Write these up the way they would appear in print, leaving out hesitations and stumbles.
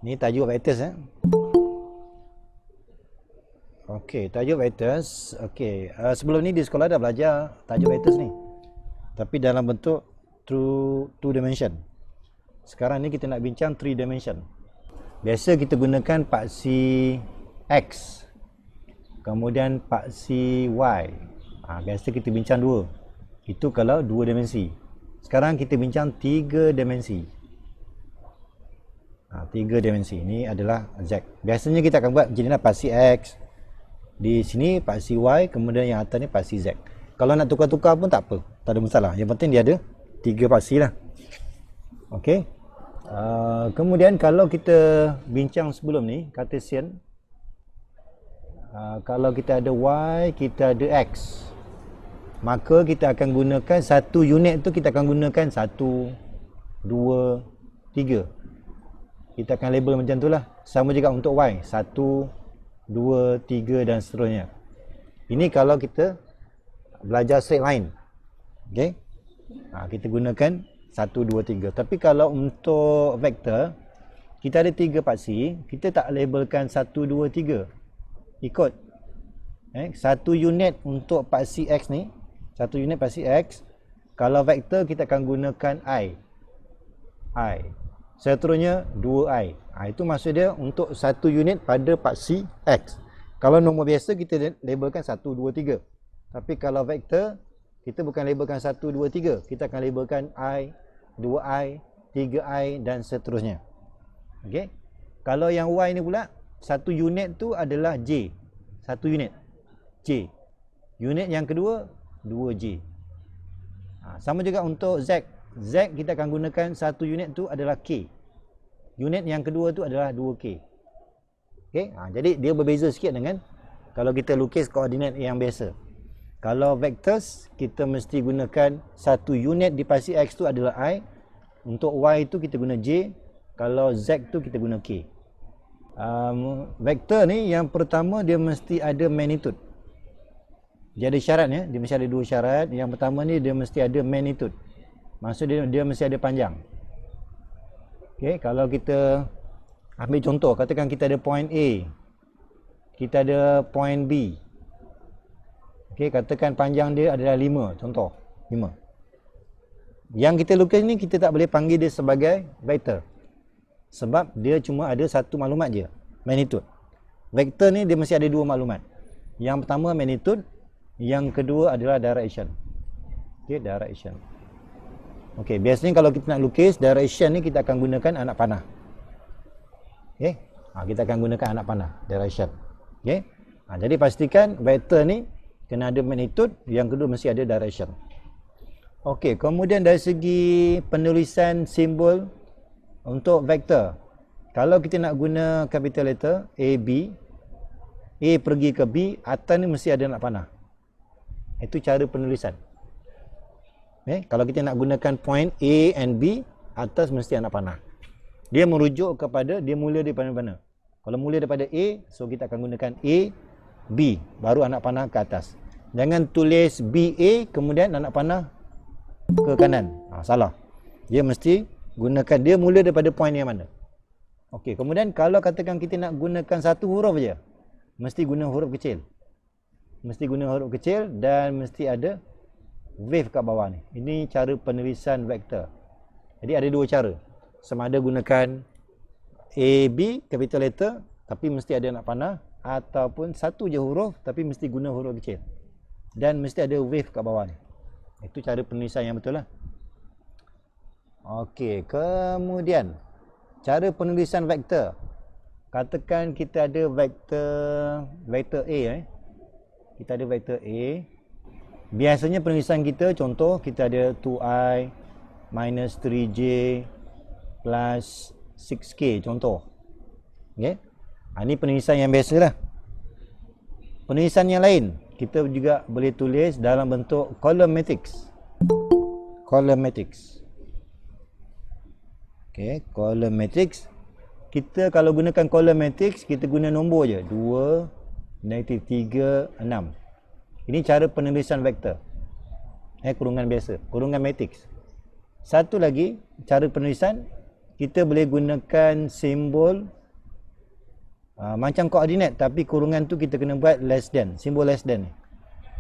Ni tajuk vectors Okey, tajuk vectors. Okey, sebelum ni di sekolah dah belajar tajuk vectors ni. Tapi dalam bentuk two dimension. Sekarang ni kita nak bincang 3 dimension. Biasa kita gunakan paksi X. Kemudian paksi Y. Biasa kita bincang dua. Itu kalau 2 dimensi. Sekarang kita bincang 3 dimensi. 3 dimensi. Ini adalah Z. Biasanya kita akan buat jenis paksi X. Di sini paksi Y, kemudian yang atas ni paksi Z. Kalau nak tukar-tukar pun tak apa, tak ada masalah. Yang penting dia ada 3 paksi lah. Okey. Kemudian kalau kita bincang sebelum ni, Cartesian, kalau kita ada Y, kita ada X, maka kita akan gunakan satu unit tu, kita akan gunakan 1, 2, 3. Kita akan label macam tu lah. Sama juga untuk Y, 1, 2, 3 dan seterusnya. Ini kalau kita belajar straight line. Okey. Kita gunakan 1, 2, 3. Tapi kalau untuk vektor, kita ada 3 paksi, kita tak labelkan 1, 2, 3. Ikut. Satu unit untuk paksi X ni, satu unit paksi X, kalau vektor kita akan gunakan I. Seterusnya 2i. Itu maksud dia untuk satu unit pada paksi X. Kalau nombor biasa kita labelkan 1, 2, 3. Tapi kalau vektor, kita bukan labelkan 1, 2, 3. Kita akan labelkan I, 2i, 3i dan seterusnya. Okey. Kalau yang Y ni pula, satu unit tu adalah J. Satu unit J. Unit yang kedua 2J. Sama juga untuk Z. Z kita akan gunakan satu unit tu adalah K. Unit yang kedua tu adalah 2K. Okey, jadi dia berbeza sikit dengan kalau kita lukis koordinat yang biasa. Kalau vectors kita mesti gunakan satu unit di paksi X tu adalah I. Untuk Y tu kita guna J. Kalau Z tu kita guna K. Vektor ni yang pertama dia mesti ada magnitude. Dia ada syaratnya, dia mesti ada 2 syarat. Yang pertama ni dia mesti ada magnitude. Maksud dia mesti ada panjang. Okey, kalau kita ambil contoh, katakan kita ada point A. Kita ada point B. Okey, katakan panjang dia adalah 5, contoh 5. Yang kita lukis ni kita tak boleh panggil dia sebagai vektor. Sebab dia cuma ada satu maklumat je, magnitude. Vektor ni dia mesti ada 2 maklumat. Yang pertama magnitude, yang kedua adalah direction. Okey, direction. Okey, biasanya kalau kita nak lukis direction ni kita akan gunakan anak panah. Okey. Kita akan gunakan anak panah, direction. Okey. Jadi pastikan vektor ni kena ada magnitude, yang kedua mesti ada direction. Okey, kemudian dari segi penulisan simbol untuk vektor. Kalau kita nak guna capital letter A, B, A pergi ke B, atas ni mesti ada anak panah. Itu cara penulisan. Kalau kita nak gunakan point A and B, atas mesti anak panah. Dia merujuk kepada dia mula daripada mana. Kalau mula daripada A, so kita akan gunakan A, B, baru anak panah ke atas. Jangan tulis B, A, kemudian anak panah ke kanan. Salah. Dia mesti gunakan, dia mula daripada point yang mana. Okey, kemudian kalau katakan kita nak gunakan satu huruf je, mesti guna huruf kecil. Mesti guna huruf kecil dan mesti ada wave kat bawah ni. Ini cara penulisan vektor. Jadi ada 2 cara. Sama ada gunakan A, B, capital letter, tapi mesti ada anak panah, ataupun satu je huruf, tapi mesti guna huruf kecil. Dan mesti ada wave kat bawah ni. Itu cara penulisan yang betul lah. Okey, kemudian cara penulisan vektor. Katakan kita ada vektor A. Kita ada vektor A. Biasanya penulisan kita, contoh kita ada 2i minus 3j plus 6k, contoh. Okay? Ini penulisan yang biasa lah. Penulisan yang lain, kita juga boleh tulis dalam bentuk column matrix. Column matrix. Okay, column matrix. Kita kalau gunakan column matrix, kita guna nombor je. 2, -3, 6. Ini cara penulisan vektor. Kurungan biasa, kurungan matrix. Satu lagi cara penulisan, kita boleh gunakan simbol macam koordinat, tapi kurungan tu kita kena buat less than, simbol less than ni.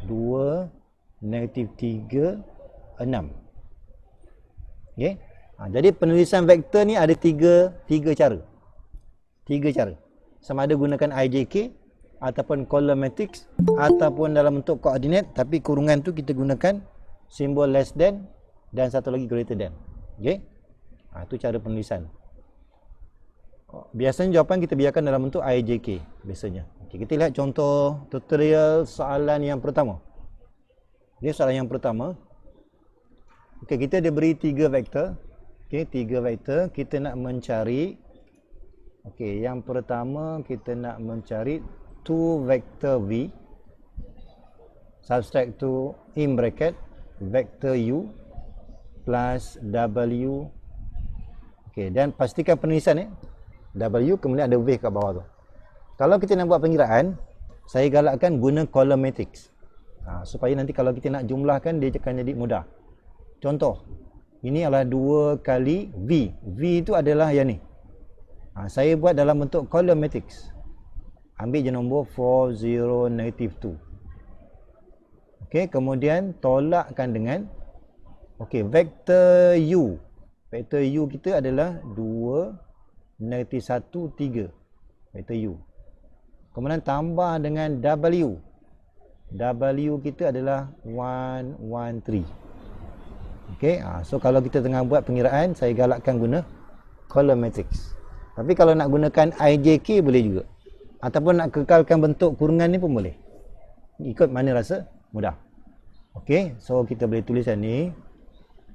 2, -3, 6. Okey. Jadi penulisan vektor ni ada tiga cara. Sama ada gunakan IJK ataupun column matrix ataupun dalam bentuk koordinat, tapi kurungan tu kita gunakan simbol less than dan satu lagi greater than. Okey. Itu cara penulisan. Biasanya jawapan kita biarkan dalam bentuk IJK biasanya. Okey, kita lihat contoh tutorial soalan yang pertama. Ini soalan yang pertama. Okey, kita diberi 3 vektor. Okey, 3 vektor kita nak mencari. Okey, yang pertama kita nak mencari 2 vektor V subtract to in bracket vektor U plus W. Okey, dan pastikan penulisan W kemudian ada wave kat bawah tu. Kalau kita nak buat pengiraan, saya galakkan guna column matrix. Supaya nanti kalau kita nak jumlahkan dia akan jadi mudah. Contoh, ini adalah 2 kali V. V itu adalah yang ni. Saya buat dalam bentuk column matrix. Ambil je nombor 4, 0, -2. Okey, kemudian tolakkan dengan vektor U. Vektor U kita adalah 2, -1, 3. Vektor U. Kemudian tambah dengan W. W kita adalah 1, 1, 3. Okey, so kalau kita tengah buat pengiraan, saya galakkan guna column matrix. Tapi kalau nak gunakan IJK boleh juga. Ataupun nak kekalkan bentuk kurungan ni pun boleh. Ikut mana rasa mudah. Okey, so kita boleh tuliskan ni.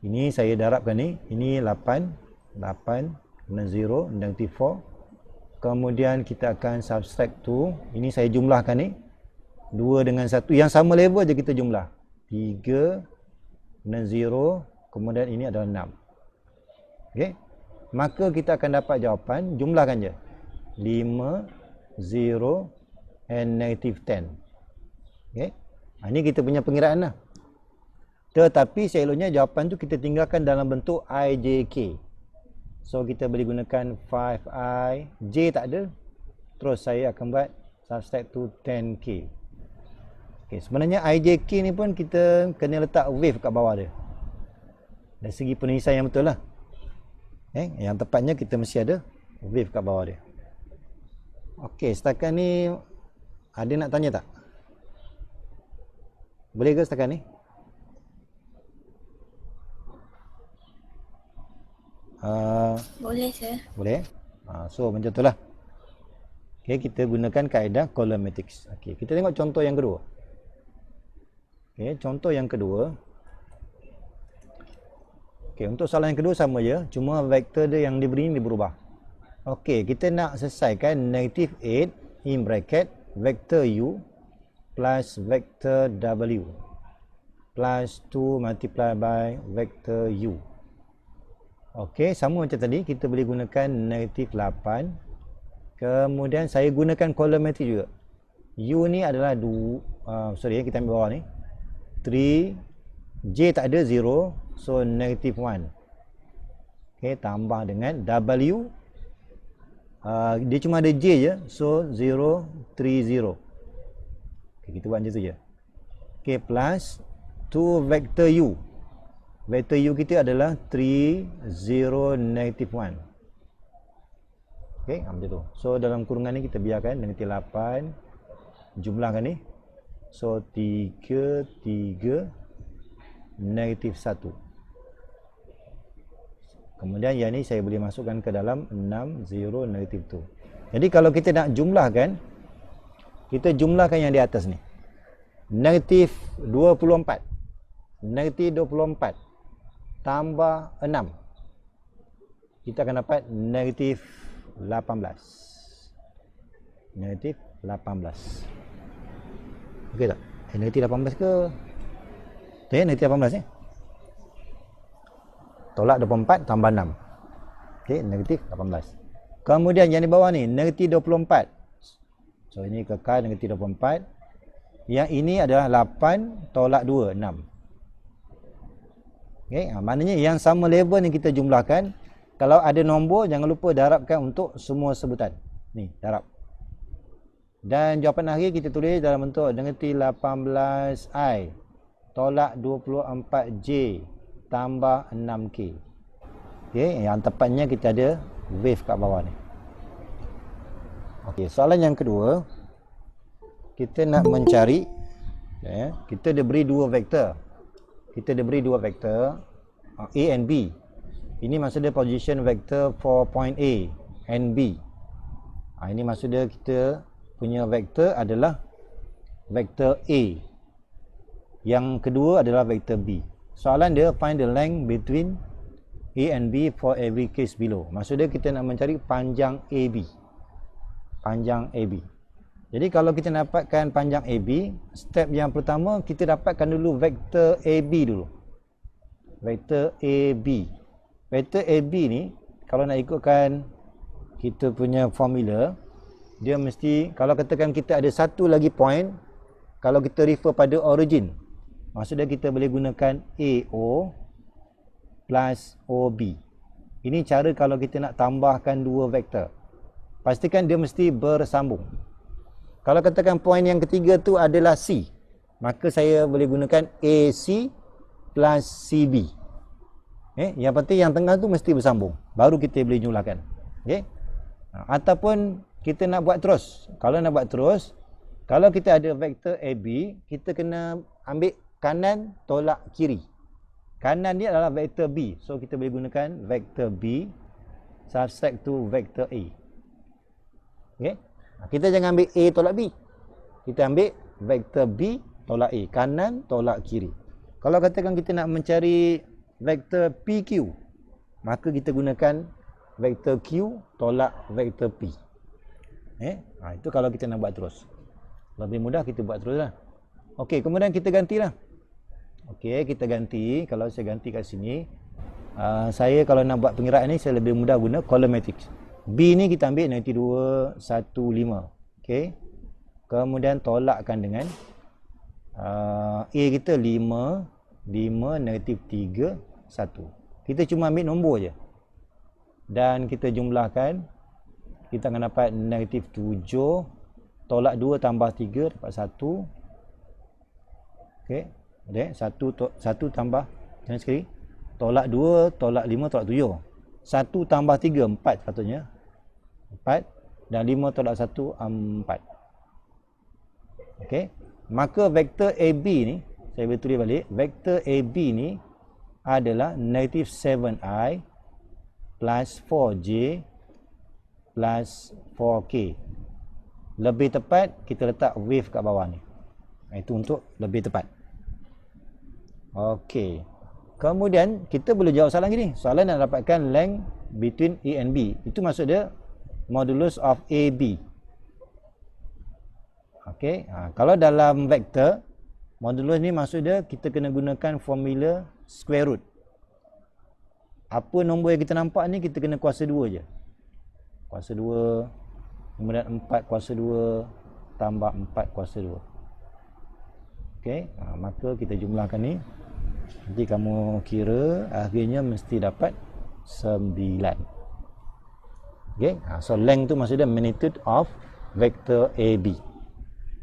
Ini saya darabkan ni. Ini 8, 0, -4. Kemudian kita akan subtract tu. Ini saya jumlahkan ni. 2 dengan 1. Yang sama level je kita jumlah. 3, 0. Kemudian ini adalah 6. Okey. Maka kita akan dapat jawapan. Jumlahkan je. 5, 0 and -10. Okey. Ini kita punya pengiraan lah. Tetapi seeloknya jawapan tu kita tinggalkan dalam bentuk IJK. So kita boleh gunakan 5i. J tak ada. Terus saya akan buat subtract to 10k. Okay, sebenarnya IJK ni pun kita kena letak wave kat bawah dia. Dari segi penulisan yang betul lah. Yang tepatnya kita mesti ada wave kat bawah dia. Okey, setakat ni ada nak tanya tak? Boleh ke setakat ni? Boleh sir. Boleh. So macam tu lah. Okay, kita gunakan kaedah column matrix. Okay, kita tengok contoh yang kedua. Okay, contoh yang kedua. Okay, untuk soalan yang kedua sama je. Cuma vektor dia yang diberi ni berubah. Okay, kita nak selesaikan -8 in bracket vektor U plus vektor W plus 2 multiply by vektor U. Okey, sama macam tadi, kita boleh gunakan -8. Kemudian saya gunakan column matrix juga. U ni adalah kita ambil bawah ni. 3, J tak ada 0, so -1. Okey, tambah dengan W. Dia cuma ada J je, so 0, 3, 0. Okay, kita buat macam tu je. Okey, plus 2 vektor U. Vektor U kita adalah 3, 0, -1. Okey, macam tu. So dalam kurungan ni kita biarkan -8. Jumlahkan ni. So 3, 3, -1. Kemudian yang ni saya boleh masukkan ke dalam 6, 0, -2. Jadi kalau kita nak jumlahkan, kita jumlahkan yang di atas ni. -24. -24 tambah 6. Kita akan dapat -18. -18. Okey tak? -18 ke? Tu ya, -18 ni. Tolak 24 tambah 6. Okey, -18. Kemudian yang di bawah ni, -24. So ini kekal -24. Yang ini adalah 8 tolak 2, 6. Okey, maknanya yang sama level ni kita jumlahkan. Kalau ada nombor, jangan lupa darabkan untuk semua sebutan. Ni, darab. Dan jawapan akhir kita tulis dalam bentuk negatif 18I tolak 24J tambah 6K. Okey, yang tepatnya kita ada wave kat bawah ni. Okey, soalan yang kedua. Kita nak mencari, kita diberi dua vektor. Kita diberi dua vektor A and B. Ini maksudnya position vector for point A and B. Ini maksudnya kita punya vektor adalah vektor A. Yang kedua adalah vektor B. Soalan dia, find the length between A and B for every case below. Maksudnya kita nak mencari panjang AB. Panjang AB. Jadi kalau kita dapatkan panjang AB, step yang pertama kita dapatkan dulu vektor AB dulu. Vektor AB. Vektor AB ni kalau nak ikutkan kita punya formula, dia mesti, kalau katakan kita ada satu lagi point, kalau kita refer pada origin, maksudnya kita boleh gunakan AO plus OB. Ini cara kalau kita nak tambahkan dua vektor. Pastikan dia mesti bersambung. Kalau katakan point yang ketiga tu adalah C, maka saya boleh gunakan AC plus CB. Yang penting yang tengah tu mesti bersambung, baru kita boleh jumlahkan. Ataupun kita nak buat terus. Kalau nak buat terus, kalau kita ada vektor AB, kita kena ambil kanan tolak kiri. Kanan dia adalah vektor B, so kita boleh gunakan vektor B subtract to vektor A. Kita jangan ambil A tolak B. Kita ambil vektor B tolak A. Kanan tolak kiri. Kalau katakan kita nak mencari vektor PQ, maka kita gunakan vektor Q tolak vektor P. Itu kalau kita nak buat terus. Lebih mudah kita buat terus lah. Okey, kemudian kita gantilah. Okey, kita ganti. Kalau saya ganti kat sini, saya kalau nak buat pengiraan ni, saya lebih mudah guna column matrix. B ni kita ambil negatif 2, 1, 5. Okey. Kemudian tolakkan dengan A kita 5, 5, negatif 3, 1. Kita cuma ambil nombor je. Dan kita jumlahkan, kita akan dapat negatif 7, tolak 2 tambah 3, dapat 1. Okey. Ada 1 tambah, jangan sekali. Tolak 2, tolak 5, tolak 7. 1 tambah 3, 4 sepatutnya. 4 dan 5 tolak 1, 4. Okey. Maka vektor AB ni, saya boleh tulis balik, vektor AB ni adalah negatif 7i plus 4j plus 4k. Lebih tepat kita letak wave kat bawah ni. Itu untuk lebih tepat. Okey. Kemudian kita boleh jawab soalan gini. Soalan nak dapatkan length between A and B. Itu maksud dia modulus of AB. Okey, kalau dalam vektor, modulus ni maksud dia kita kena gunakan formula square root. Apa nombor yang kita nampak ni kita kena kuasa 2 je. Kuasa 2, kemudian 4 kuasa 2 tambah 4 kuasa 2. Okey, maka kita jumlahkan ni. Nanti kamu kira akhirnya mesti dapat 9. Okay. So length tu maksudnya magnitude of vector AB.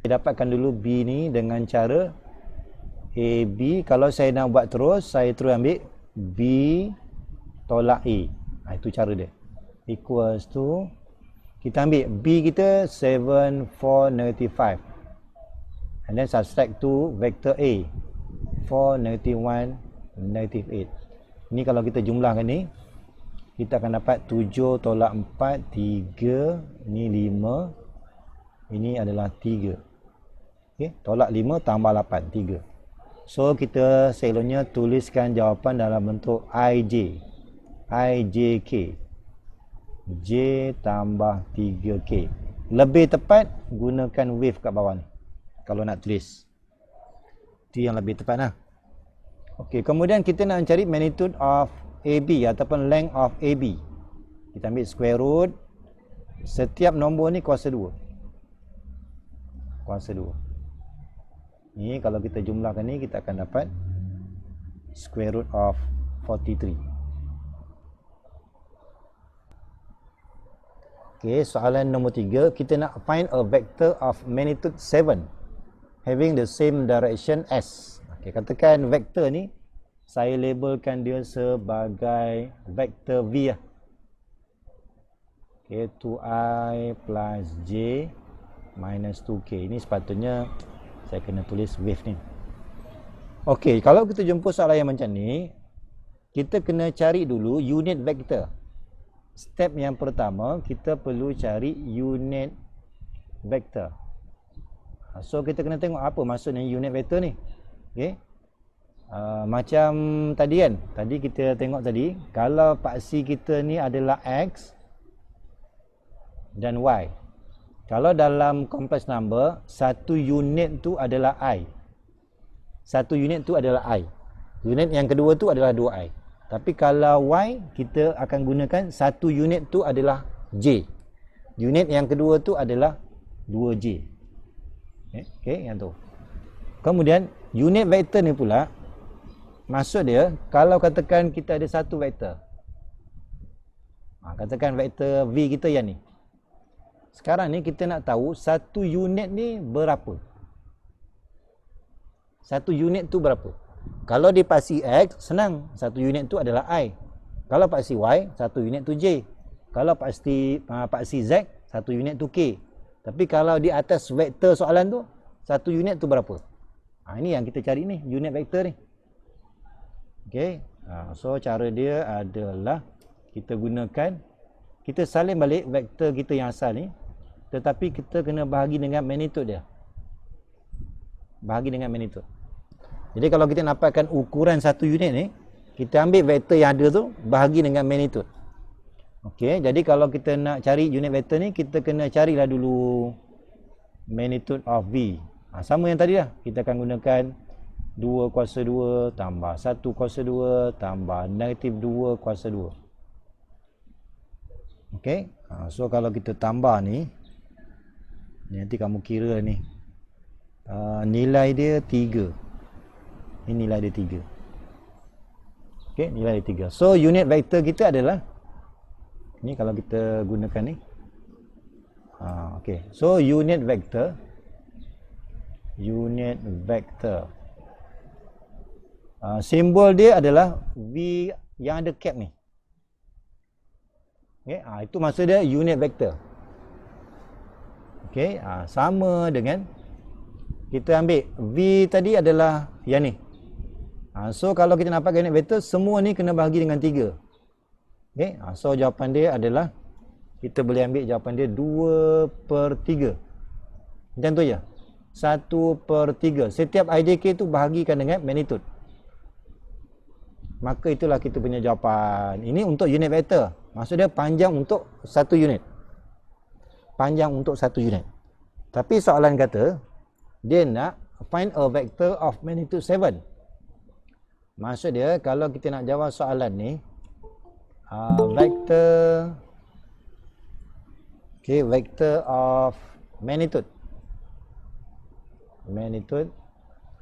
Kita dapatkan dulu B ni dengan cara AB. Kalau saya nak buat terus, saya terus ambil B tolak A. Itu cara dia. Equals to, kita ambil B kita 7, 4, negative 5. And then subtract to vector A 4, negative 1, negative 8. Ini kalau kita jumlahkan ni, kita akan dapat 7 tolak 4, 3. Ini 5. Ini adalah 3. Okay. Tolak 5 tambah 8, 3. So, kita selalunya tuliskan jawapan dalam bentuk IJ. IJK. J tambah 3K. Lebih tepat, gunakan wave kat bawah ni. Kalau nak tulis. Itu yang lebih tepat lah. Okay. Kemudian kita nak mencari magnitude of AB ataupun length of AB. Kita ambil square root. Setiap nombor ni kuasa 2. Kuasa 2. Ni kalau kita jumlahkan ni, kita akan dapat square root of 43. Okey, soalan nombor 3, kita nak find a vector of magnitude 7 having the same direction as. Okey, katakan vektor ni saya labelkan dia sebagai vektor V lah. Okey, 2i plus j minus 2k. Ini sepatutnya saya kena tulis wave ni. Okey, kalau kita jumpa soalan yang macam ni, kita kena cari dulu unit vektor. Step yang pertama, kita perlu cari unit vektor. So kita kena tengok apa maksudnya unit vektor ni. Okey. Macam tadi kan, tadi kita tengok tadi, kalau paksi kita ni adalah x dan y. Kalau dalam complex number, satu unit tu adalah i. Satu unit tu adalah i. Unit yang kedua tu adalah 2i. Tapi kalau y, kita akan gunakan satu unit tu adalah j. Unit yang kedua tu adalah 2j. Okey, yang tu. Kemudian unit vektor ni pula, maksud dia kalau katakan kita ada satu vektor. Katakan vektor v kita yang ni. Sekarang ni kita nak tahu satu unit ni berapa. Satu unit tu berapa? Kalau di paksi x, senang. Satu unit tu adalah i. Kalau paksi y, satu unit tu j. Kalau paksi z, satu unit tu k. Tapi kalau di atas vektor soalan tu, satu unit tu berapa? Ini yang kita cari ni, unit vektor ni. Okey. So cara dia adalah kita gunakan, kita salin balik vektor kita yang asal ni, tetapi kita kena bahagi dengan magnitude dia. Bahagi dengan magnitude. Jadi kalau kita dapatkan ukuran satu unit ni, kita ambil vektor yang ada tu, bahagi dengan magnitude. Okey, jadi kalau kita nak cari unit vektor ni, kita kena carilah dulu magnitude of v. Sama yang tadi lah, kita akan gunakan 2 kuasa 2 tambah 1 kuasa 2 tambah negatif 2 kuasa 2. Okey, so kalau kita tambah ni, nanti kamu kira ni, nilai dia 3. Ini nilai dia 3. Okey, nilai dia 3. So unit vektor kita adalah ni, kalau kita gunakan ni. Okey. So unit vektor simbol dia adalah V yang ada cap ni. Okey, itu maksud dia unit vektor. Okey, sama dengan kita ambil V tadi adalah yang ni. So kalau kita nampak unit vektor, semua ni kena bahagi dengan 3. Okay. So jawapan dia adalah, kita boleh ambil jawapan dia 2/3. Macam tu je. 1/3. Setiap IJK tu bahagikan dengan magnitude. Maka itulah kita punya jawapan. Ini untuk unit vektor. Maksud dia panjang untuk satu unit. Panjang untuk satu unit. Tapi soalan kata, dia nak find a vector of magnitude 7. Maksud dia, kalau kita nak jawab soalan ni, vector, okay, vector of magnitude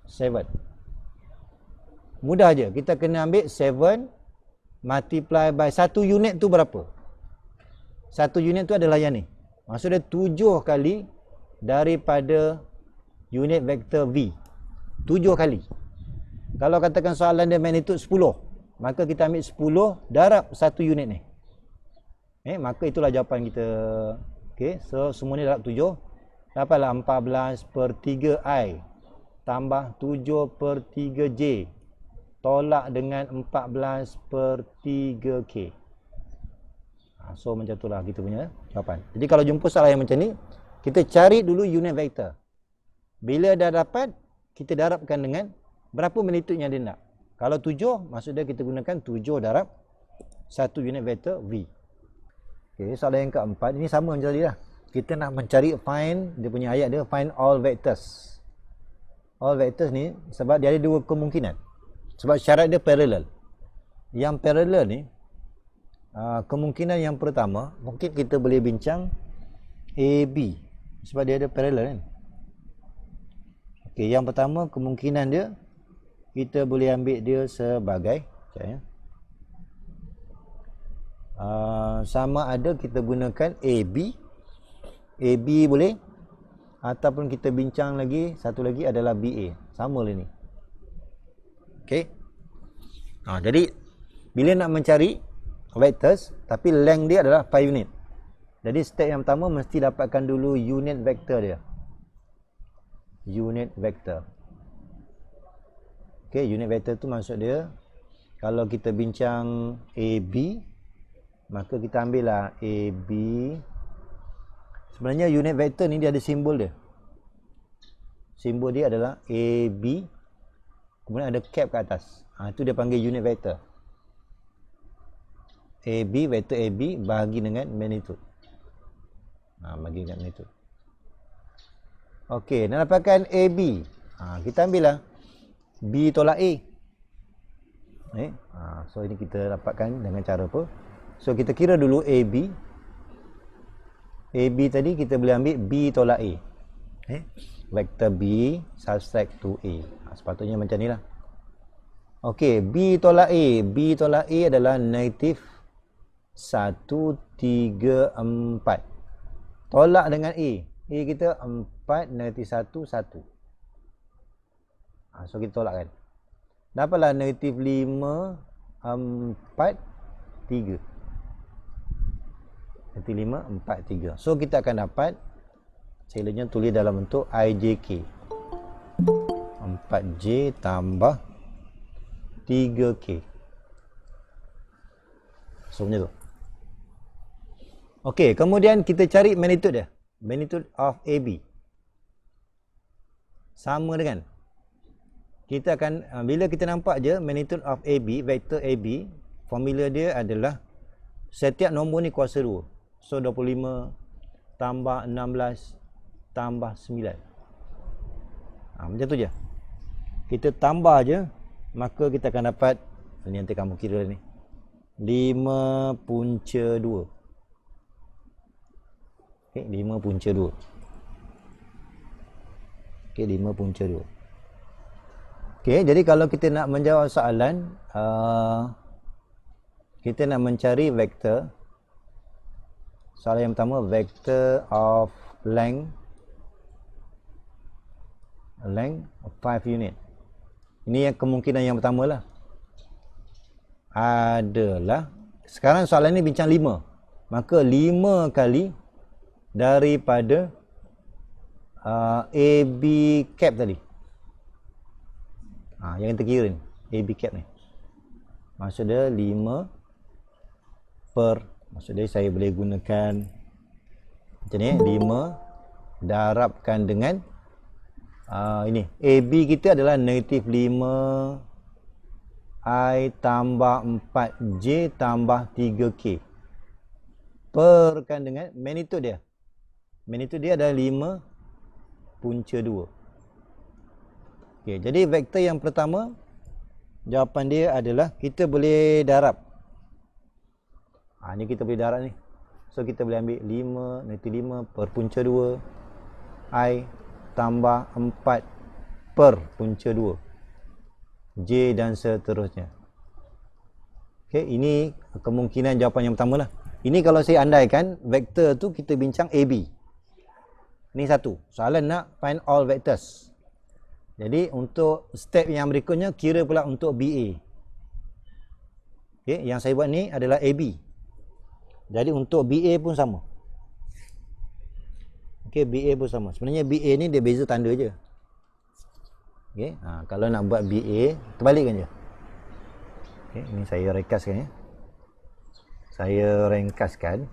7. Mudah je, kita kena ambil 7 multiply by satu unit tu berapa? Satu unit tu adalah yang ni. Maksud dia 7 kali daripada unit vektor V. 7 kali. Kalau katakan soalan dia magnitude 10, maka kita ambil 10 darab satu unit ni. Maka itulah jawapan kita. Okey, so semua ni darab 7. Dapatlah 14/3i tambah 7/3j tolak dengan 14/3k. So macam itulah kita punya jawapan. Jadi kalau jumpa soalan yang macam ni, kita cari dulu unit vektor. Bila dah dapat, kita darabkan dengan berapa magnitude yang dia nak. Kalau 7, maksud dia kita gunakan 7 darab satu unit vektor V. Okey, soalan yang keempat, ini sama macam tadi lah. Kita nak mencari find, dia punya ayat dia find all vectors. All vectors ni sebab dia ada dua kemungkinan. Sebab syarat dia parallel. Yang parallel ni, kemungkinan yang pertama, mungkin kita boleh bincang AB. Sebab dia ada parallel kan. Okey, yang pertama kemungkinan dia, kita boleh ambil dia sebagai sama ada kita gunakan AB boleh, ataupun kita bincang lagi satu lagi adalah BA. Sama lah ni. Okey. Jadi bila nak mencari vectors tapi length dia adalah 5 unit. Jadi step yang pertama mesti dapatkan dulu unit vector dia. Unit vector. Okey, unit vector tu maksud dia kalau kita bincang AB, maka kita ambil lah AB. Sebenarnya unit vector ni dia ada simbol dia. Simbol dia adalah AB, kemudian ada cap kat atas. Itu dia panggil unit vector. AB, vector AB bahagi dengan magnitude. Bagi dengan magnitude. Okey, nak dapatkan AB. Kita ambil lah B tolak A. So ini kita dapatkan dengan cara apa? So kita kira dulu AB. AB tadi kita boleh ambil B tolak A. Vektor B subtract 2A. Sepatutnya macam ni lah. Okey, B tolak A. B tolak A adalah negatif 1, 3, 4. Tolak dengan A. A kita 4, negatif 1, 1. So kita tolak kan. Dapatlah negatif 5, 4, 3. Negatif 5, 4, 3. So kita akan dapat, selalunya tulis dalam bentuk IJK. 4J tambah 3K. So macam tu. Okey, kemudian kita cari magnitude dia. Magnitude of AB. Sama dengan, kita akan, bila kita nampak je magnitude of AB, vektor AB, formula dia adalah setiap nombor ni kuasa 2. So 25 tambah 16 tambah 9. Macam tu je. Kita tambah je, maka kita akan dapat, ni nanti kamu kira ni, 5 punca 2. Okay, 5 punca 2. Okay, 5 punca 2. Okay, jadi kalau kita nak menjawab soalan, kita nak mencari vektor. Soalan yang pertama, vector of length 5 unit. Ini yang kemungkinan yang pertama lah. Adalah, sekarang soalan ni bincang 5. Maka 5 kali daripada AB cap tadi. Yang kita kira ni, AB cap ni. Maksud dia 5 per, maksud dia saya boleh gunakan macam ni, 5 darabkan dengan ini, AB kita adalah negatif 5 I tambah 4J tambah 3K perkan dengan magnitude dia. Magnitude dia adalah 5 punca 2. Okey, jadi vektor yang pertama, jawapan dia adalah kita boleh darab. Ni kita boleh darab ni. So kita boleh ambil 5 negatif 5 per punca 2 I tambah 4 per punca 2 J dan seterusnya. Okey, ini kemungkinan jawapan yang pertama lah. Ini kalau saya andaikan vektor tu kita bincang AB. Ni satu. Soalan nak find all vectors. Jadi untuk step yang berikutnya kira pula untuk BA. Okey, yang saya buat ni adalah AB. Jadi untuk BA pun sama. Okey, BA pun sama. Sebenarnya BA ni dia beza tanda je. Okey, kalau nak buat BA, terbalikkan je. Okey, ini saya ringkaskan ya. Saya ringkaskan.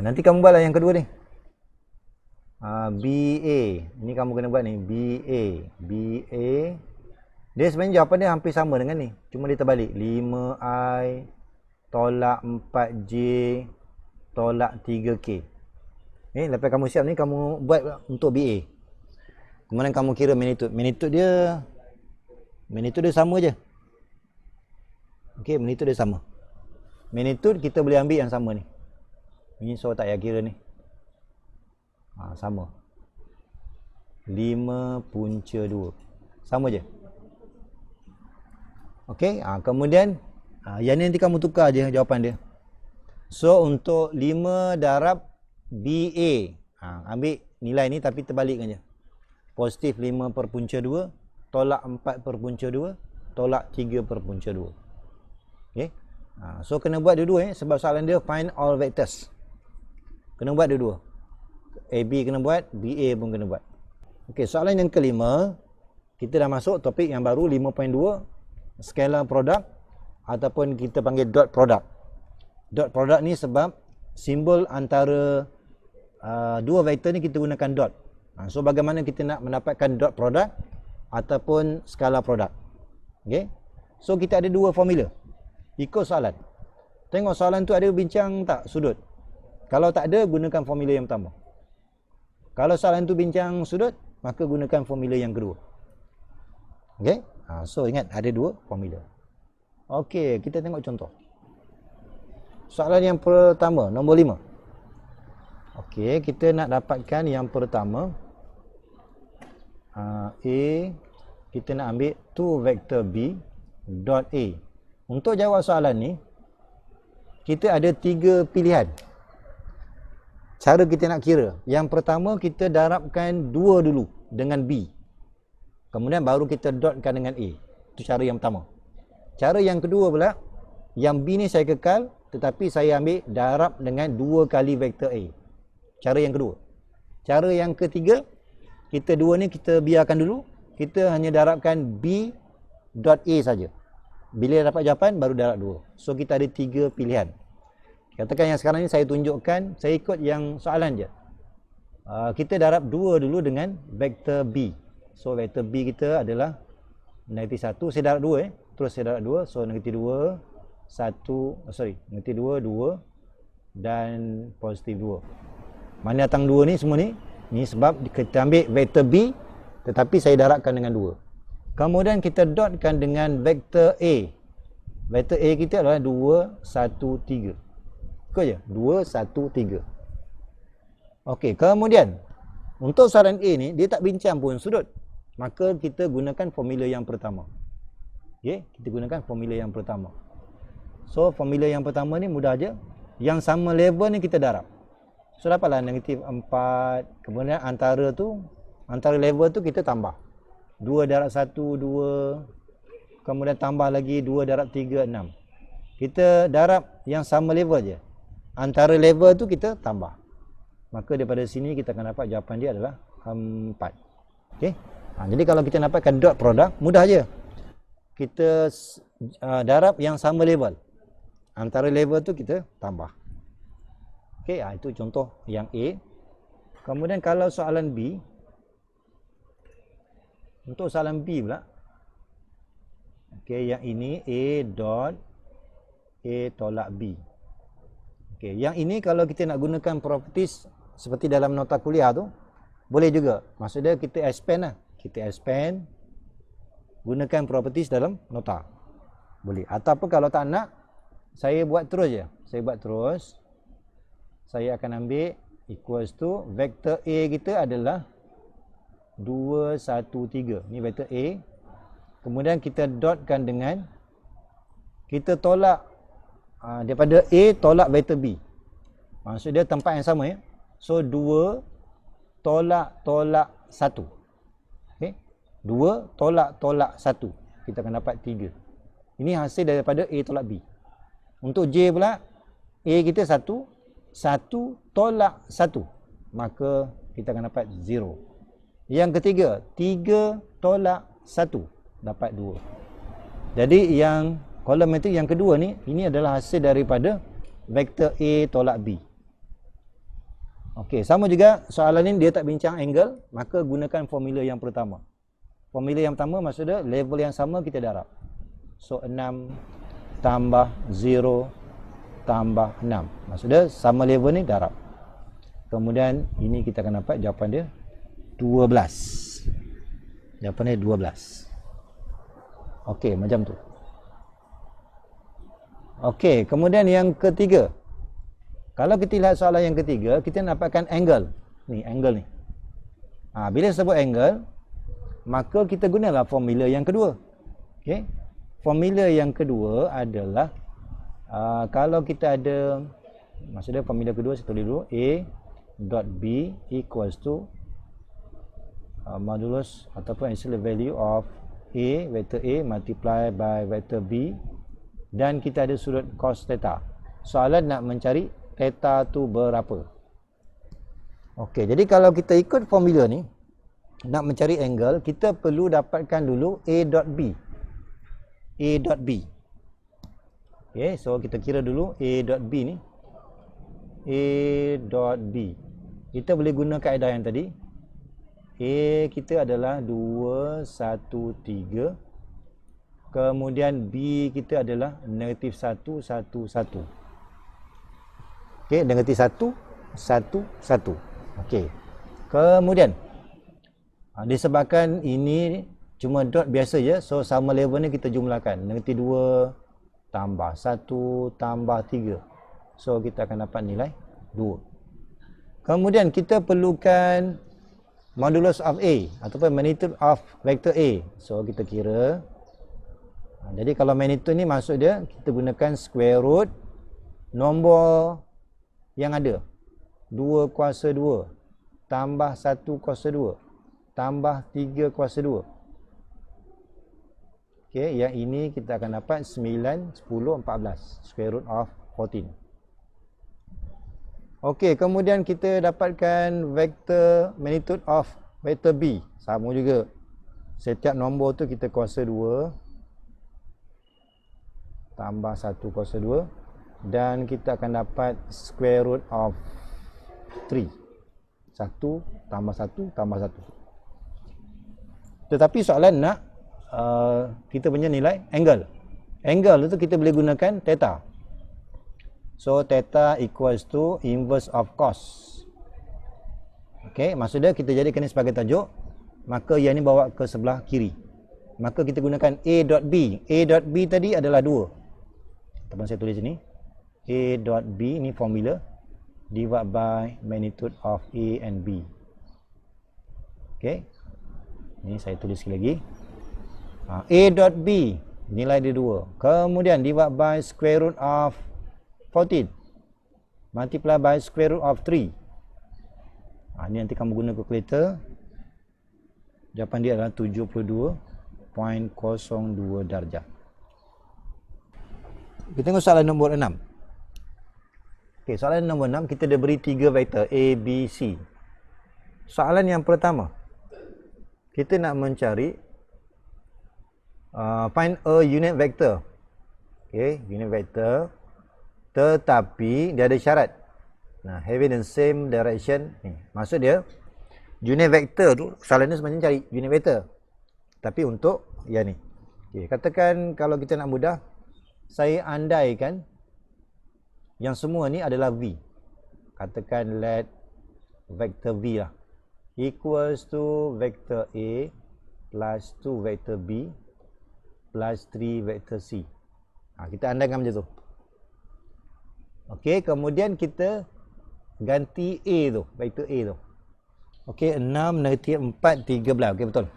Nanti kamu buatlah yang kedua ni. BA. Ini kamu kena buat ni, BA. BA. Dia sebenarnya jawapan dia hampir sama dengan ni. Cuma dia terbalik. 5I tolak 4J tolak 3K. Lepas kamu siap ni, kamu buat untuk BA. Kemudian kamu kira magnitude. Magnitude dia sama je. Okey, magnitude dia sama. Magnitude kita boleh ambil yang sama ni. Ini so tak payah kira ni. Sama. 5 punca 2. Sama je. Okey, kemudian yang ni nanti kamu tukar je jawapan dia. So untuk 5 darab BA, ambil nilai ni tapi terbalikkan je. Positif 5 per punca 2, tolak 4 per punca 2, tolak 3 per punca 2. Okay. So kena buat dua-dua sebab soalan dia find all vectors. Kena buat dua-dua. AB kena buat, BA pun kena buat. Okay, soalan yang kelima, kita dah masuk topik yang baru 5.2, scalar product ataupun kita panggil dot product. Dot product ni sebab simbol antara dua vektor ni kita gunakan dot. So bagaimana kita nak mendapatkan dot product ataupun scalar product. Okay. So kita ada dua formula. Ikut soalan. Tengok soalan tu ada bincang tak sudut. Kalau tak ada, gunakan formula yang pertama. Kalau soalan tu bincang sudut, maka gunakan formula yang kedua. Okay. So ingat ada dua formula. Okay, kita tengok contoh. Soalan yang pertama, nombor 5. Okay, kita nak dapatkan yang pertama. A, kita nak ambil 2 vektor B dot A. Untuk jawab soalan ni, kita ada 3 pilihan. Cara kita nak kira. Yang pertama, kita darabkan 2 dulu dengan B. Kemudian baru kita dotkan dengan A. Itu cara yang pertama. Cara yang kedua pula, yang B ni saya kekal, tetapi saya ambil darab dengan 2 kali vektor A. Cara yang kedua. Cara yang ketiga, kita dua ni kita biarkan dulu. Kita hanya darabkan B dot A saja. Bila dapat jawapan, baru darab 2. So, kita ada 3 pilihan. Katakan yang sekarang ni saya tunjukkan, saya ikut yang soalan je. Kita darab 2 dulu dengan vektor B. So, vektor B kita adalah negatif 1. Saya darab 2 Terus saya darab 2. So, negatif 2, 1, negatif 2, 2 dan positif 2. Mana datang 2 ni semua ni? Ni sebab kita ambil vektor B, tetapi saya darabkan dengan 2. Kemudian kita dotkan dengan vektor A. Vektor A kita adalah 2, 1, 3. Ikut je? 2, 1, 3. Okey, kemudian untuk soalan A ni, dia tak bincang pun sudut. Maka kita gunakan formula yang pertama. Okey, kita gunakan formula yang pertama. So, formula yang pertama ni mudah je. Yang sama level ni kita darab. So, dapatlah negatif 4. Kemudian antara level tu kita tambah. 2 darab 1, 2. Kemudian tambah lagi 2 darab 3, 6. Kita darab yang sama level je. Antara level tu kita tambah. Maka daripada sini kita akan dapat jawapan dia adalah 4. Okey. Jadi kalau kita dapatkan dot product, mudah je. Kita darab yang sama level. Antara level tu kita tambah. Okey, itu contoh yang A. Kemudian kalau soalan B, untuk soalan B pula, okey, yang ini A dot A tolak B. Okey, yang ini kalau kita nak gunakan properties seperti dalam nota kuliah tu, boleh juga. Maksudnya kita expand lah. Kita expand, gunakan properties dalam nota. Boleh. Ataupun kalau tak nak, saya buat terus je. Saya buat terus. Saya akan ambil equals to vektor A kita adalah 2, 1, 3. Ni vektor A. Kemudian kita dotkan dengan, kita tolak daripada A tolak vektor B. Maksud dia tempat yang sama ya. So 2 tolak 1. Okey. 2 tolak 1. Kita akan dapat 3. Ini hasil daripada A tolak B. Untuk J pula, A kita 1 tolak 1. Maka kita akan dapat 0. Yang ketiga, 3 tolak 1. Dapat 2. Jadi yang kolom metrik yang kedua ni, ini adalah hasil daripada vektor A tolak B. Okey, sama juga soalan ni dia tak bincang angle, maka gunakan formula yang pertama. Formula yang pertama maksudnya level yang sama kita darab. So 6 tambah 0 tambah 6. Maksudnya sama level ni darab. Kemudian ini kita akan dapat jawapan dia 12. Jawapan dia 12. Okey, macam tu. Okey, kemudian yang ketiga. Kalau kita lihat soalan yang ketiga, kita dapatkan angle. Ni, angle ni. Bila sebut angle, maka kita gunalah formula yang kedua. Okey. Formula yang kedua adalah kalau kita ada Maksudnya formula kedua saya tulis dulu. A dot B equals to modulus ataupun absolute value of A, vector A multiply by vector B, dan kita ada sudut cos theta. Soalan nak mencari theta tu berapa. Okey, jadi kalau kita ikut formula ni, nak mencari angle, kita perlu dapatkan dulu A dot B. A dot B. Okey, so kita kira dulu A dot B ni. A dot B. Kita boleh guna kaedah yang tadi. A kita adalah 2, 1, 3. Kemudian B kita adalah negatif 1, 1, 1. Okey, negatif 1, 1, 1. Okey. Kemudian disebabkan ini cuma dot biasa je, so sama level ni kita jumlahkan. Negatif 2 tambah 1 tambah 3. So kita akan dapat nilai 2. Kemudian kita perlukan modulus of A ataupun magnitude of vector A. So kita kira. Jadi kalau magnitude ni maksud dia kita gunakan square root nombor yang ada. 2 kuasa 2 tambah 1 kuasa 2 tambah 3 kuasa 2. Okey, yang ini kita akan dapat 9, 10, 14. Square root of 14. Okey, kemudian kita dapatkan vektor magnitude of vektor B. Sama juga. Setiap nombor tu kita kuasa 2 tambah 1 kuasa 2 dan kita akan dapat square root of 3. 1 tambah 1 tambah 1. Tetapi soalan nak kita punya nilai angle. Angle tu kita boleh gunakan theta. So theta equals to inverse of cos. Okey, maksudnya kita jadikan ini sebagai tajuk, maka yang ni bawa ke sebelah kiri. Maka kita gunakan A dot B. A dot B tadi adalah 2. Ataupun saya tulis sini. A dot B ni formula divide by magnitude of A and B. Okey. Ni saya tulis sekali lagi. A dot B nilai dia 2. Kemudian divide by square root of 14 multiply by square root of 3. Ni nanti kamu guna kalkulator. Jawapan dia adalah 72.02 darjah. Kita tengok soalan nombor 6. Okey, soalan nombor 6 kita dah beri 3 vektor A, B, C. Soalan yang pertama, kita nak mencari find a unit vector. Okey, unit vector, tetapi dia ada syarat. Nah, having the same direction ni. Maksud dia unit vector tu, soalan ni sebenarnya cari unit vector. Tapi untuk yang ni. Okey, katakan kalau kita nak mudah, saya andaikan yang semua ni adalah V. Katakan let vector V lah equals to vector A plus 2 vector B plus 3 vector C. Kita andaikan macam tu. Okey, kemudian kita ganti A tu, vektor A tu. Okey, 6 negatif 4, 13. Okey, betul.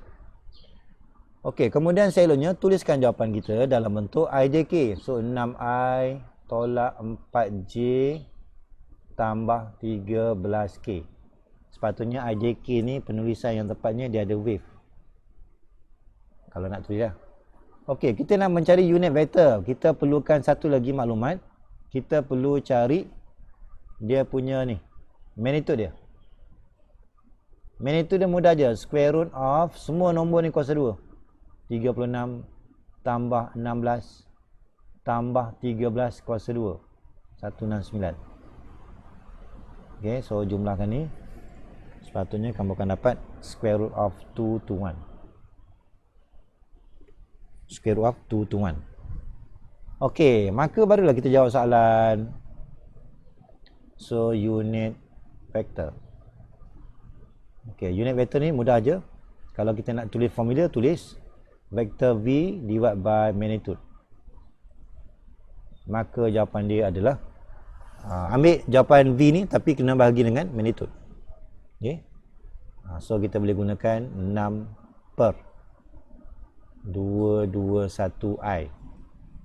Okey, kemudian selalunya tuliskan jawapan kita dalam bentuk IJK. So, 6I tolak 4J tambah 13K. Sepatutnya IJK ni penulisan yang tepatnya dia ada wave. Kalau nak tulis lah. Okey, kita nak mencari unit vector. Kita perlukan satu lagi maklumat. Kita perlu cari dia punya ni, magnitude dia. Magnitude dia mudah je. Square root of semua nombor ni kuasa 2. 36 tambah 16 tambah 13 kuasa 2. 169. Okay, so jumlahkan ni. Sepatutnya kamu akan dapat square root of 2 to 1. Square root of 2 to 1. Okey, maka barulah kita jawab soalan. So, unit vector. Okey, unit vector ni mudah aja. Kalau kita nak tulis formula, tulis vector V divide by magnitude. Maka jawapan dia adalah ambil jawapan V ni tapi kena bahagi dengan magnitude. Okey. So, kita boleh gunakan 6 per 221I.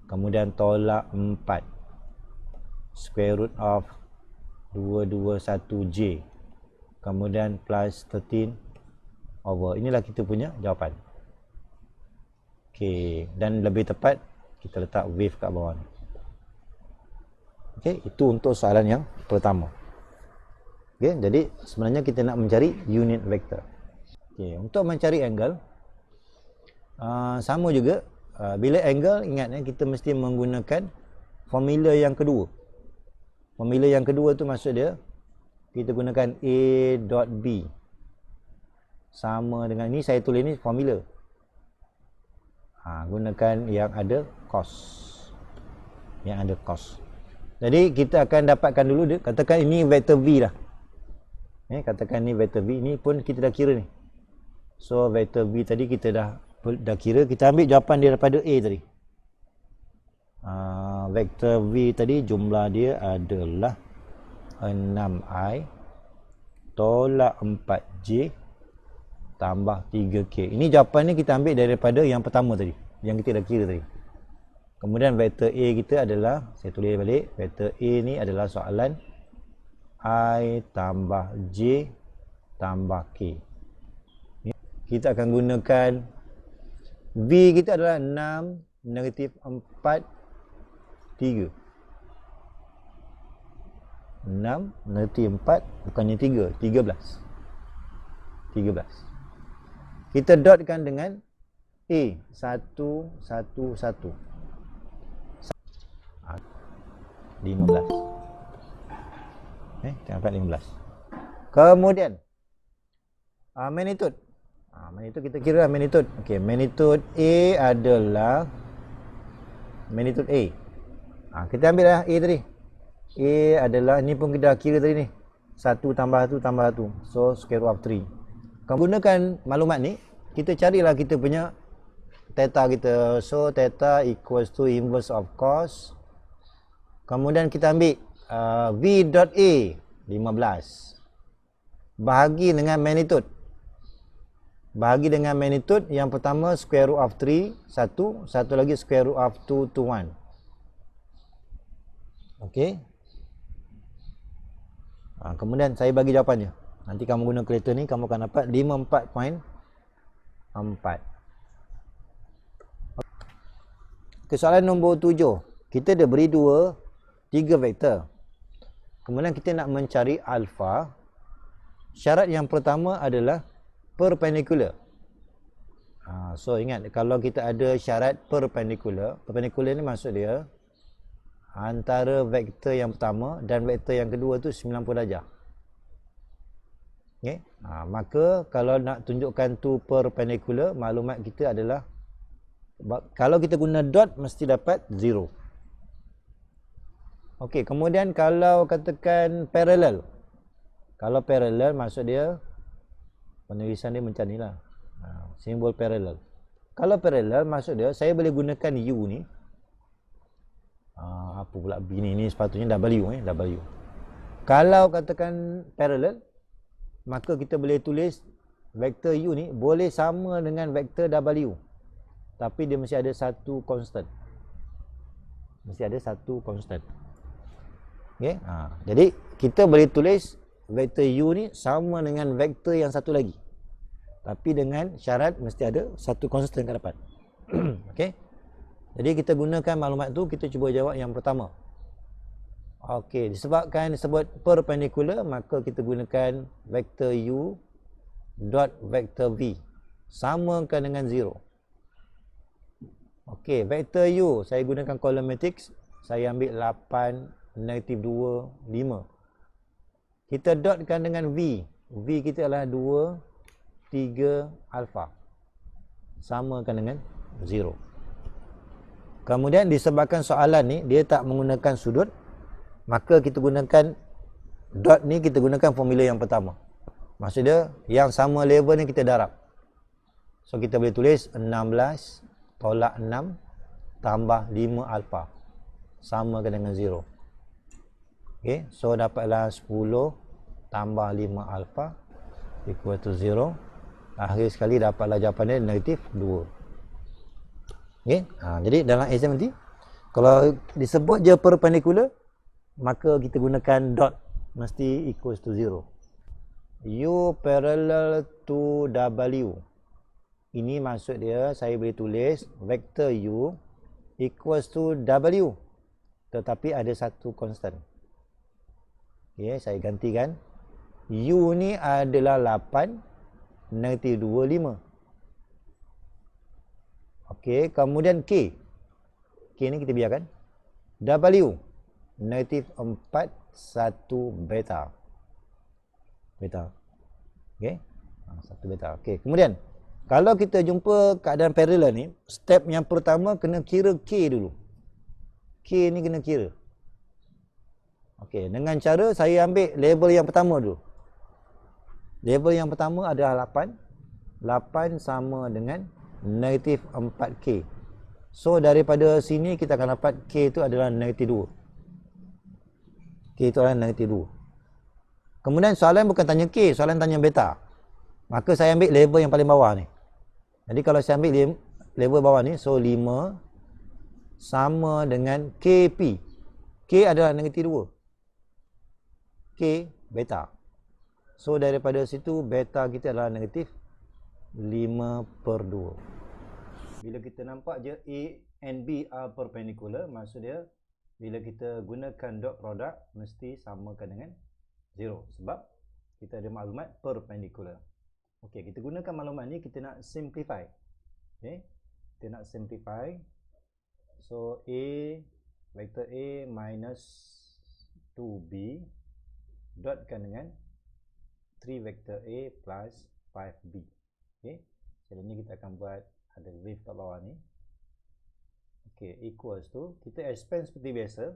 Kemudian tolak 4 square root of 221J. Kemudian plus 13 over. Inilah kita punya jawapan. Okey, dan lebih tepat kita letak wave kat bawah ni. Okey, itu untuk soalan yang pertama. Okey, jadi sebenarnya kita nak mencari unit vector. Okey, untuk mencari angle sama juga. Bila angle, ingat kita mesti menggunakan formula yang kedua. Formula yang kedua tu maksud dia kita gunakan A dot B sama dengan ni, saya tulis ni formula. Gunakan yang ada cos. Yang ada cos. Jadi kita akan dapatkan dulu dia, katakan ini vektor V lah. Katakan ni vektor V, ni pun kita dah kira ni. So vektor V tadi kita dah kira, kita ambil jawapan dia daripada A tadi. Vektor V tadi jumlah dia adalah 6I tolak 4J tambah 3K. Ini jawapan ni kita ambil daripada yang pertama tadi, yang kita dah kira tadi. Kemudian vektor A kita adalah, saya tulis balik, vektor A ni adalah soalan I tambah J tambah K. Kita akan gunakan V kita adalah 6 negatif 4 3. 6 negatif 4 bukannya 3, 13. Kita dotkan dengan A 1 1 1 15. Kita dapat 15. Kemudian magnitude. Magnitude kita kira magnitude. Okey, magnitude A adalah magnitude A. Kita ambil lah A tadi. A adalah, ni pun kita dah kira tadi ni. 1 tambah 1 tambah 1. So square root of 3. Gunakan maklumat ni, kita carilah kita punya theta kita. So theta equals to inverse of cos. Kemudian kita ambil V dot A 15 bahagi dengan magnitude. Bahagi dengan magnitude, yang pertama square root of 3 1, satu lagi square root of 2 to 1. Okey. Kemudian saya bagi jawapannya. Nanti kamu guna kalkulator ni, kamu akan dapat 54.4. Okay, soalan nombor 7. Kita dah beri 3 vektor. Kemudian kita nak mencari alfa. Syarat yang pertama adalah perpendicular. So ingat, kalau kita ada syarat perpendicular, perpendicular ni maksud dia antara vektor yang pertama dan vektor yang kedua tu 90 darjah. Okay. Maka kalau nak tunjukkan tu perpendicular, maklumat kita adalah kalau kita guna dot mesti dapat 0. Okey, kemudian kalau katakan parallel. Kalau parallel maksud dia penulisan dia macam ni lah. Simbol parallel. Kalau parallel maksud dia saya boleh gunakan U ni. Apa pula B ni sepatutnya W W. Kalau katakan parallel, maka kita boleh tulis vektor U ni boleh sama dengan vektor W. Tapi dia mesti ada satu constant. Mesti ada satu constant. Okey. Jadi kita boleh tulis vektor U ni sama dengan vektor yang satu lagi. Tapi dengan syarat mesti ada satu constant kat depan. Okey. Jadi kita gunakan maklumat tu, kita cuba jawab yang pertama. Okey, disebabkan disebut perpendicular, maka kita gunakan vektor U dot vektor V samakan dengan 0. Okey, vektor U saya gunakan column matrix, saya ambil 8 negatif 2 5. Kita dotkan dengan V. V kita adalah 2 3 alpha. Samakan dengan 0. Kemudian disebabkan soalan ni dia tak menggunakan sudut, maka kita gunakan dot ni, kita gunakan formula yang pertama. Maksud dia yang sama level ni kita darab. So kita boleh tulis 16 tolak 6 tambah 5 alpha sama dengan 0. Okey, so dapatlah 10 tambah 5 alpha equal to 0. Akhir sekali dapatlah jawapan dia negatif 2. Okey, jadi dalam exam nanti kalau disebut je perpendicular, maka kita gunakan dot mesti equals to 0. U parallel to W. Ini maksud dia, saya boleh tulis vektor U equals to W. Tetapi ada satu constant. Okay, saya gantikan. U ni adalah 8, negatif 2, 5. Okey, kemudian K. K ni kita biarkan. W, negatif 4, 1 beta. Beta. Okey. 1 beta. Okey, kemudian kalau kita jumpa keadaan parallel ni, step yang pertama kena kira K dulu. K ni kena kira. Okey, dengan cara saya ambil label yang pertama dulu. Label yang pertama adalah 8. 8 sama dengan negatif 4K. So daripada sini kita akan dapat K itu adalah negatif 2. K itu adalah negatif 2. Kemudian soalan bukan tanya K, soalan tanya beta. Maka saya ambil label yang paling bawah ni. Jadi kalau saya ambil label bawah ni, so 5 sama dengan KP. K adalah negatif 2. K beta. So daripada situ beta kita adalah negatif 5/2. Bila kita nampak je A and B are perpendicular, maksud dia bila kita gunakan dot product mesti samakan dengan 0 sebab kita ada maklumat perpendicular. Okey, kita gunakan maklumat ni, kita nak simplify. Okey, kita nak simplify. So A, vektor A minus 2B dotkan dengan 3 vektor A plus 5B. Okey, jadi ni kita akan buat ada wave kat bawah ni. Okey, equals to, kita expand seperti biasa.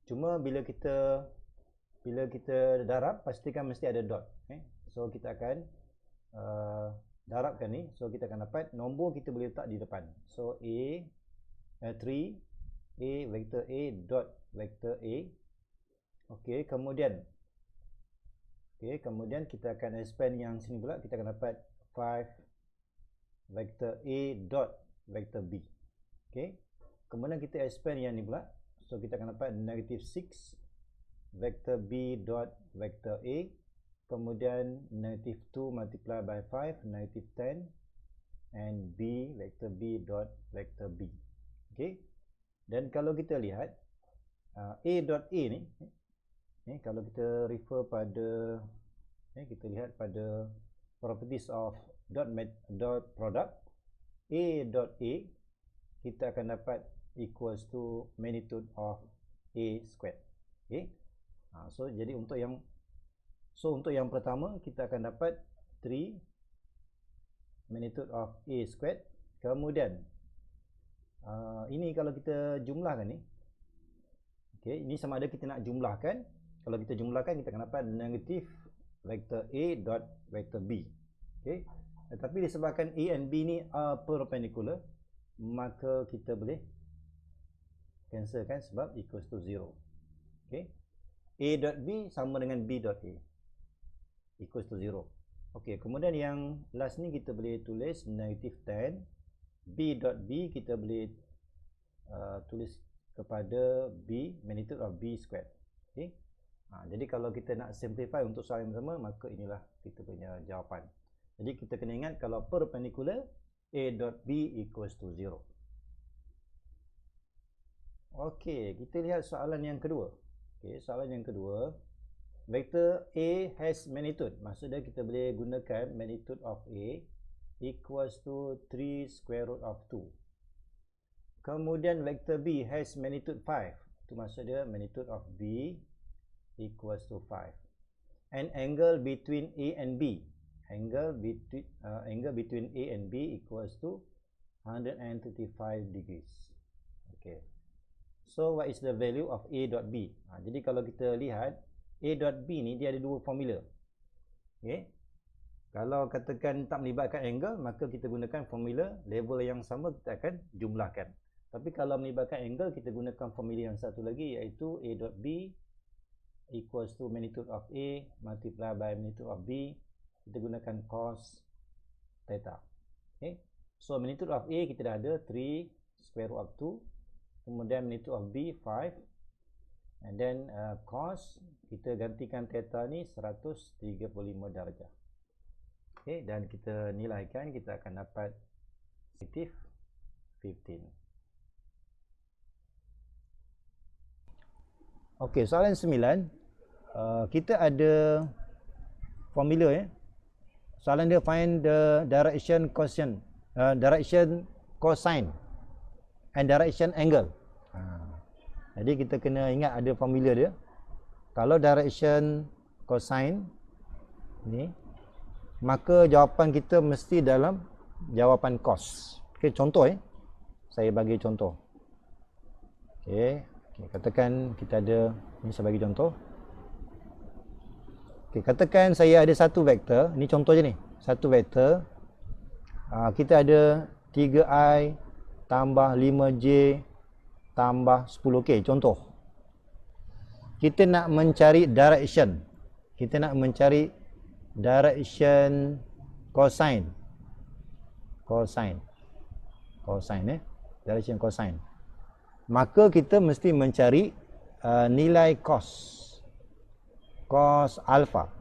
Cuma bila kita darab, pastikan mesti ada dot. Okay? So kita akan darabkan ni. So kita akan dapat nombor kita boleh letak di depan. So A 3 A vektor A dot vektor A. Okey, kemudian kita akan expand yang sini pula, kita akan dapat 5 vektor A dot vektor B. Okey. Kemudian kita expand yang ni pula. So kita akan dapat negative 6 vektor B dot vektor A. Kemudian negative 2 multiply by 5, negative 10, and B vektor B dot vektor B. Okey. Dan kalau kita lihat A dot A ni, kalau kita refer pada kita lihat pada properties of dot product, A dot A kita akan dapat equals to magnitude of A squared. Okay. So jadi untuk yang pertama kita akan dapat 3 magnitude of A squared. Kemudian ini kalau kita jumlahkan ni, okay, ini sama ada kita nak jumlahkan. Kalau kita jumlahkan, kita akan dapat negatif vektor A dot vektor B. Okay. Tetapi disebabkan A and B ni are perpendicular, maka kita boleh cancelkan sebab equals to 0. Okay. A dot B sama dengan B dot A equals to 0. Okay, kemudian yang last ni kita boleh tulis negatif 10. B dot B kita boleh tulis kepada B, magnitude of B squared. Okay. Jadi kalau kita nak simplify untuk soalan yang pertama, maka inilah kita punya jawapan. Jadi kita kena ingat kalau perpendicular, A dot B equals to 0. Okey, kita lihat soalan yang kedua. Okey, soalan yang kedua, vektor A has magnitude. Maksudnya kita boleh gunakan magnitude of A equals to 3 square root of 2. Kemudian vektor B has magnitude 5. Itu maksudnya magnitude of B equals to 5. And angle between A and B. Angle between A and B equals to 135 degrees. Okay. So what is the value of A dot B? Jadi kalau kita lihat A dot B ni dia ada dua formula. Okay. Kalau katakan tak melibatkan angle, maka kita gunakan formula level yang sama, kita akan jumlahkan. Tapi kalau melibatkan angle, kita gunakan formula yang satu lagi, iaitu A dot B equals to magnitude of A multiply by magnitude of B. Kita gunakan cos theta. Okay. So magnitude of A kita dah ada 3 square root of 2. Kemudian magnitude of B 5. And then cos kita gantikan theta ni 135 darjah. Okey, dan kita nilaikan, kita akan dapat negatif 15. Okey, soalan 9. Kita ada formula ya. Soalan dia find the direction cosine, direction cosine and direction angle. Jadi kita kena ingat ada formula dia. Kalau direction cosine ni, maka jawapan kita mesti dalam jawapan cos. Okey, contoh saya bagi contoh. Okey, katakan kita ada ni, saya bagi contoh. Okey, katakan saya ada satu vektor, ni contoh je ni. Satu vektor. Kita ada 3i tambah 5j tambah 10k, contoh. Kita nak mencari direction. Kita nak mencari direction cosine. Direction cosine. Maka kita mesti mencari nilai cos alpha.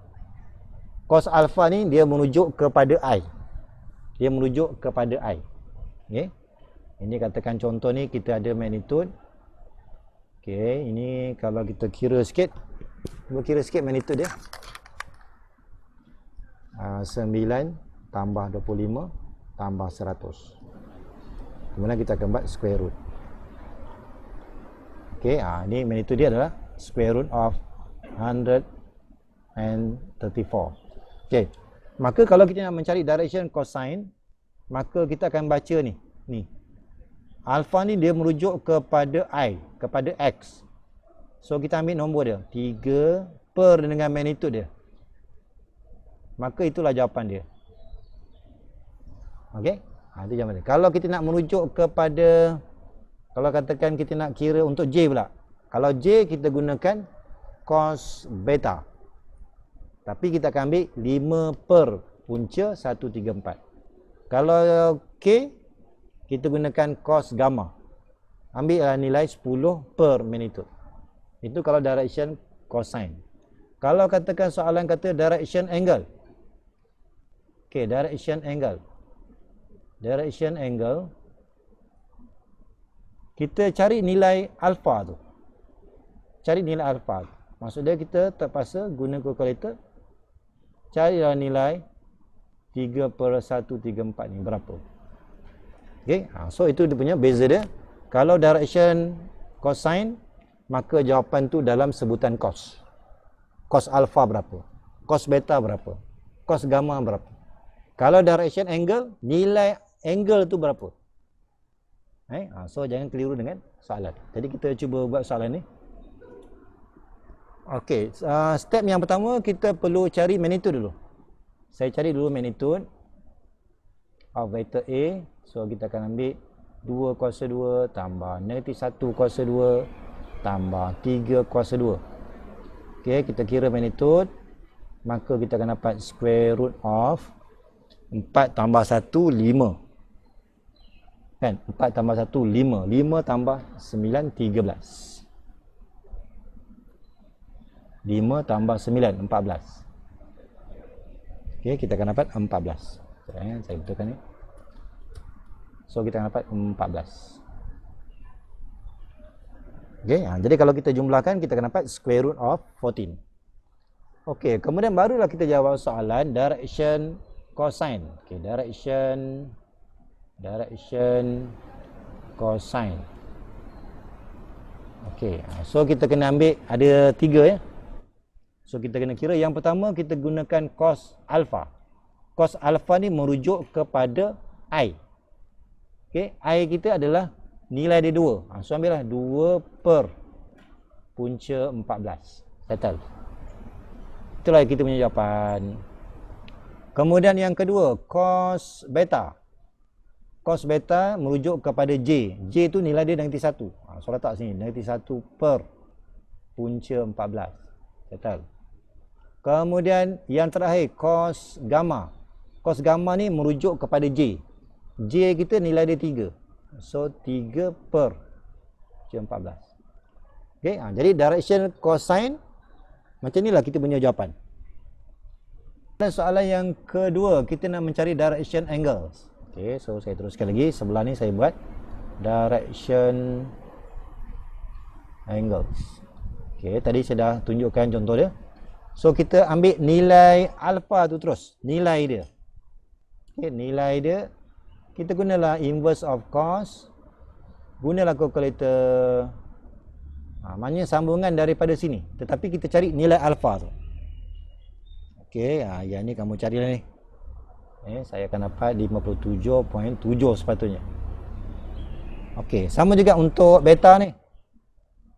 Cos alpha ni dia merujuk kepada i. Okey. Ini katakan contoh ni kita ada magnitude. Okey, ini kalau kita kira sikit, magnitude dia. 9 tambah 25 tambah 100. Kemudian kita akan buat square root. Okey, ini magnitude dia adalah square root of 134. Okey. Maka kalau kita nak mencari direction cosine, maka kita akan baca ni. Alpha ni dia merujuk kepada i, kepada x. So kita ambil nombor dia 3 per dengan magnitude dia. Maka itulah jawapan dia. Okey? Itu jawapan dia. Kalau kita nak merujuk kepada, kalau katakan kita nak kira untuk j pula. Kalau j kita gunakan cos beta. Tapi kita akan ambil 5 per punca 134. Kalau k, kita gunakan cos gamma. Ambil nilai 10 per magnitude. Itu kalau direction cosine. Kalau katakan soalan kata direction angle. Okey, direction angle. Kita cari nilai alpha tu. Maksudnya kita terpaksa guna kalkulator. Carilah nilai 3 per 134 ni berapa. Okey, so itu dia punya beza dia. Kalau direction cosine, maka jawapan tu dalam sebutan cos. Cos alpha berapa? Cos beta berapa? Cos gamma berapa? Kalau direction angle, nilai angle tu berapa? So jangan keliru dengan soalan. Jadi kita cuba buat soalan ni. Okey, step yang pertama kita perlu cari magnitude dulu. Saya cari dulu magnitude of vector A. So kita akan ambil 2 kuasa 2 tambah negatif 1 kuasa 2 tambah 3 kuasa 2. Okey, kita kira magnitude. Maka kita akan dapat square root of 4 tambah 1, 5. Kan? 4 tambah 1, 5. 5 tambah 9, 13. 5 tambah 9, 14. Okey, kita akan dapat 14. Saya betulkan ni. So kita akan dapat 14. Okey, jadi kalau kita jumlahkan, kita akan dapat square root of 14. Okey, kemudian barulah kita jawab soalan direction cosine. Okey, direction cosine. Okey, so kita kena ambil ada 3 ya. So kita kena kira. Yang pertama kita gunakan cos alpha. Cos alpha ni merujuk kepada i. Okey, i kita adalah nilai dia 2. So ambillah 2 per punca 14. Settle. Itulah kita punya jawapan. Kemudian yang kedua, cos beta. Cos beta merujuk kepada j. J tu nilai dia negatif 1. So letak sini, negatif 1 per punca 14. Settle. Kemudian yang terakhir, cos gamma. Cos gamma ni merujuk kepada j. J kita nilai dia 3. So 3 per 14. Okey, jadi direction cosine Macam inilah kita punya jawapan. Dan soalan yang kedua, kita nak mencari direction angles. Okey, so saya teruskan lagi. Sebelah ni saya buat direction angles. Okey, tadi saya dah tunjukkan contoh dia. So kita ambil nilai alpha tu terus, nilai dia. Okey, nilai dia kita gunalah inverse of cos. Gunalah calculator. Maknanya sambungan daripada sini. Tetapi kita cari nilai alpha tu. Okey, yang ni kamu carilah ni. Saya akan dapat 57.7 sepatutnya. Okey, sama juga untuk beta ni.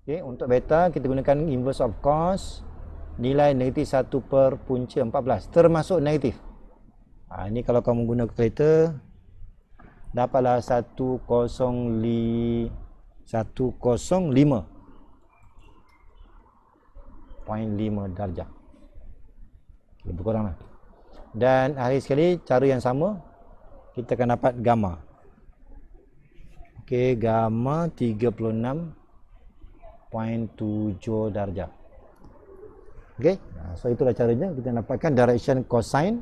Okey, untuk beta kita gunakan inverse of cos. Nilai negatif 1 per punca 14. Termasuk negatif. Ini kalau kamu guna calculator, dapatlah 105.5 darjah. Lebih kurang lah. Dan akhir sekali, cara yang sama, kita akan dapat gamma. Okey, gamma 36.7 darjah. Okey, so itulah caranya kita dapatkan direction cosine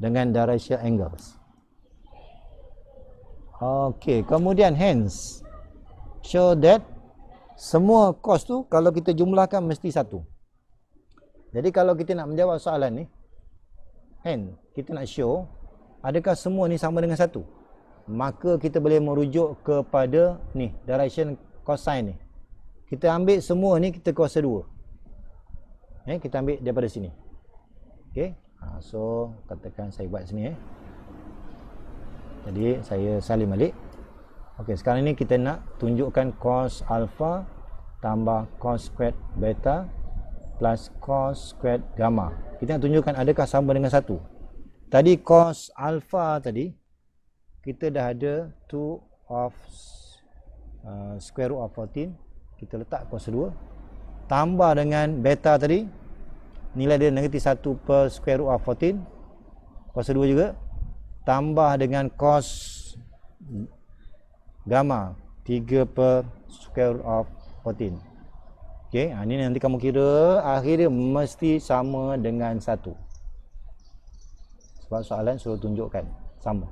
dengan direction angles. Okey, kemudian hence show that semua cos tu kalau kita jumlahkan mesti satu. Jadi kalau kita nak menjawab soalan ni, hence kita nak show adakah semua ni sama dengan satu, maka kita boleh merujuk kepada ni direction cosine ni. Kita ambil semua ni, kita kuasa 2. Kita ambil daripada sini. Okey, so katakan saya buat sini. Jadi saya salin balik. Okey, sekarang ni kita nak tunjukkan cos alpha tambah cos squared beta plus cos squared gamma. Kita nak tunjukkan adakah sama dengan satu. Tadi cos alpha tadi kita dah ada 2 of square root of 14. Kita letak kuasa 2 tambah dengan beta tadi, nilai dia negatif 1 per square root of 14, kuasa 2 juga, tambah dengan cos gamma 3 per square root of 14. Okey, ini nanti kamu kira akhir dia mesti sama dengan 1. Sebab soalan suruh tunjukkan sama.